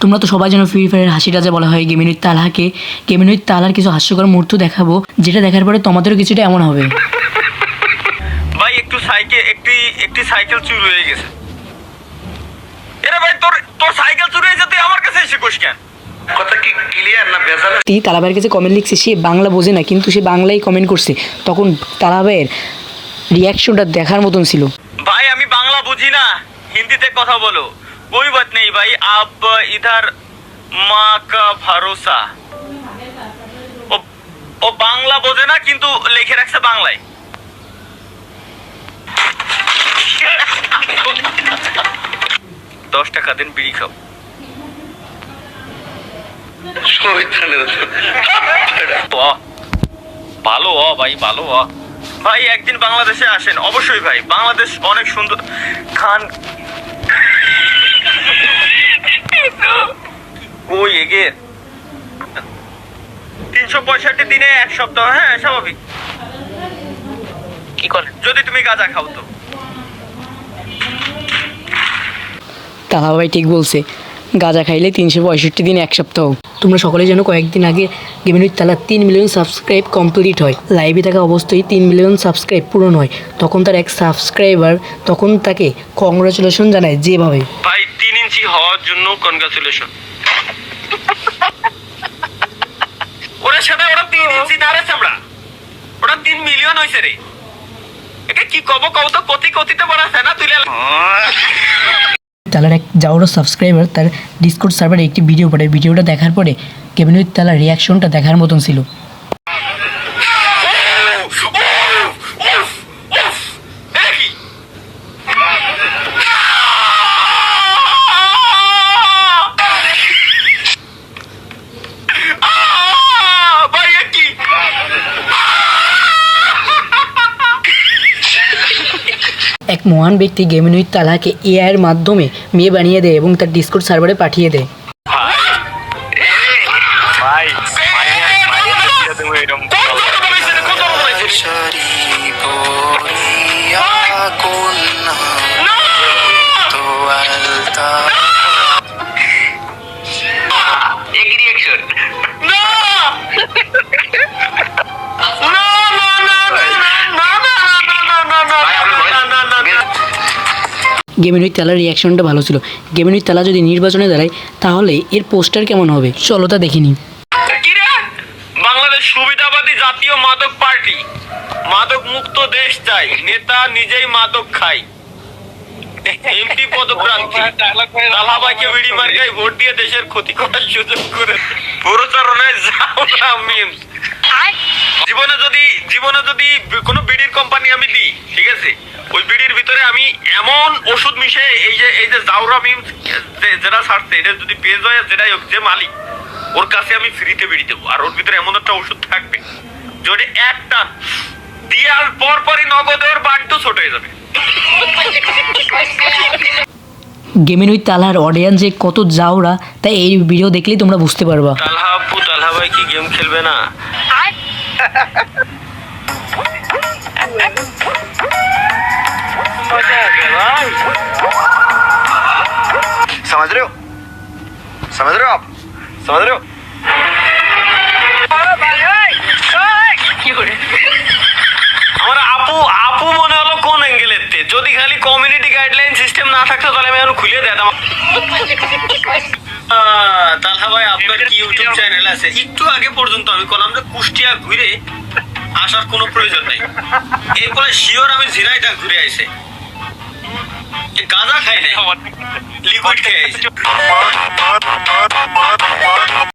তোমরা তো সবাই জানো ফ্রি ফায়ারের হাসিটা যে বলা হয় গেমিনুইত তালহাকে। গেমিনুইত তালহার কিছু হাস্যকর মুহূর্ত দেখাবো, যেটা দেখার পরে তোমাদেরও কিছুটা এমন হবে। ভাই একটি সাইকেল চুরি হয়ে গেছে। এরা ভাই তোর সাইকেল চুরি হয়েছে, তুই আমার কাছে এসে কোশ কেন? কথা কি ক্লিয়ার না বেজাল? তালাভাইয়ের কাছে কমেন্ট লিখছে, সে বাংলা বোঝে না কিন্তু সে বাংলায় কমেন্ট করছে। তখন তালাভাইয়ের রিয়াকশনটা দেখার মতন ছিল। ভাই আমি বাংলা বুঝি না, হিন্দিতে কথা বলো। कोई बात नहीं भाई, आप इधर माँ का भरोसा। ও বাংলা বোঝে না কিন্তু লিখে রাখছে বাংলায়। 10 টাকা দিন বিড়ি খাও। ভালো ভাই, ভালো ভাই, একদিন বাংলাদেশে আসেন অবশ্যই ভাই। বাংলাদেশ অনেক সুন্দর। খান ওই এগে 365 দিনে এক সপ্তাহ, হ্যাঁ স্বাভাবিক। কি করে যদি তুমি গাঁজা খাও তো? তালাভাই ঠিক বলছে, গাঁজা খাইলে 365 দিন এক সপ্তাহ। তোমরা সকলে জানো কয়েকদিন আগে গেমিনুইত তালহার 3 মিলিয়ন সাবস্ক্রাইব কমপ্লিট হয়। লাইভে থাকা অবস্থায় 3 মিলিয়ন সাবস্ক্রাইব পূরণ হয়। তখন তার এক সাবস্ক্রাইবার তখন তাকে কংগ্রাচুলেশন জানায় যেভাবে। ভাই 3 ইঞ্চি হওয়ার জন্য কনগ্রাচুলেশন। ওরা সেটা ওরা 3 ইঞ্চি না রে চামড়া, ওরা 3 মিলিয়ন হইছে রে। এটা কি কব তো কতিতে বড় আছে না তুই। তালার এক জাউরা সাবস্ক্রাইবার তার ডিসকর্ড সার্ভারে একটি ভিডিও পাঠায়। ভিডিওটা দেখার পরে গেমিনুইত তালহার রিয়াকশনটা দেখার মতন ছিল। এক মহান ব্যক্তি গেমিনুইত তালহাকে এআই এর মাধ্যমে মেয়ে বানিয়ে দেয় এবং তার ডিসকর্ড সার্ভারে পাঠিয়ে দেয়। গেমিনুইত তালহার রিয়াকশনটা ভালো ছিল। গেমিনুইত তালহা যদি নির্বাচনে দাঁড়ায় তাহলে এর পোস্টার কেমন হবে চলো তা দেখিনি। বাংলাদেশ সুবিধাবাদী জাতীয় মাদক পার্টি, মাদক মুক্ত দেশ চাই, নেতা নিজেই মাদক খায়। এমপি পদপ্রার্থী তালহাভাইকে বিড়ি মার্কায় ভোট দিয়ে দেশের ক্ষতি করার সুযোগ করে প্রচারণায় যাও না মিমস। জীবনে যদি কোনো বিড়ির কোম্পানি আমি দিই, ঠিক আছে, ওই বিড়ির ভিতরে আমি এমন ওষুধ মিশে এই যে জাউরা মিমস যেটা ছাড়ছে, এটা যদি পেজ হয় যেটাই হোক, যে মালিক ওর কাছে আমি ফ্রিতে বিড়ি দেবো। আর ওর ভিতরে এমন একটা ওষুধ থাকবে যদি একটা দেওয়ার পরপরই নগদে ওর বাড়িতে ছোট হয়ে যাবে। গেমিনুইত তালহার অডিয়েন্স যে কত জাউরা তাই এই ভিডিও দেখলেই তোমরা বুঝতে পারবা। তালহা আপু, তালহা ভাই কি গেম খেলবে না? समझ रहे हो आप समझ रहे हो? আমার আপু মনে হলো কোন অ্যাঙ্গেলের? যদি খালি কমিউনিটি গাইডলাইন সিস্টেম না থাকতো তাহলে আমি এখন খুলে দিতাম। তালহা ভাই আপনার কি ইউটিউব চ্যানেল আছে? একটু আগে পর্যন্ত আমি বললাম যে কুষ্টিয়া ঘুরে আসার কোনো প্রয়োজন নেই। এরপরে শিওর আমি ঝিনাইদহ ঘুরে আইছে, গাঁজা খাই নাই, লিকুইড খেয়ে আইছে।